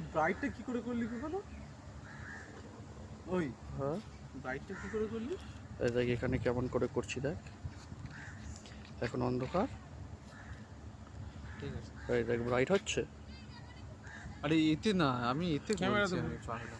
এই ব্রাইটটা কি করে করলি বলো? ওই হ্যাঁ ব্রাইটটা কি করে করলি? এই দেখ এখানে কেমন করে করছি দেখ, এখন অন্ধকার, ঠিক আছে। এই দেখ ব্রাইট হচ্ছে। আরে এতে না, আমি এতে ক্যামেরা বলছি, তো আমি পাগলা।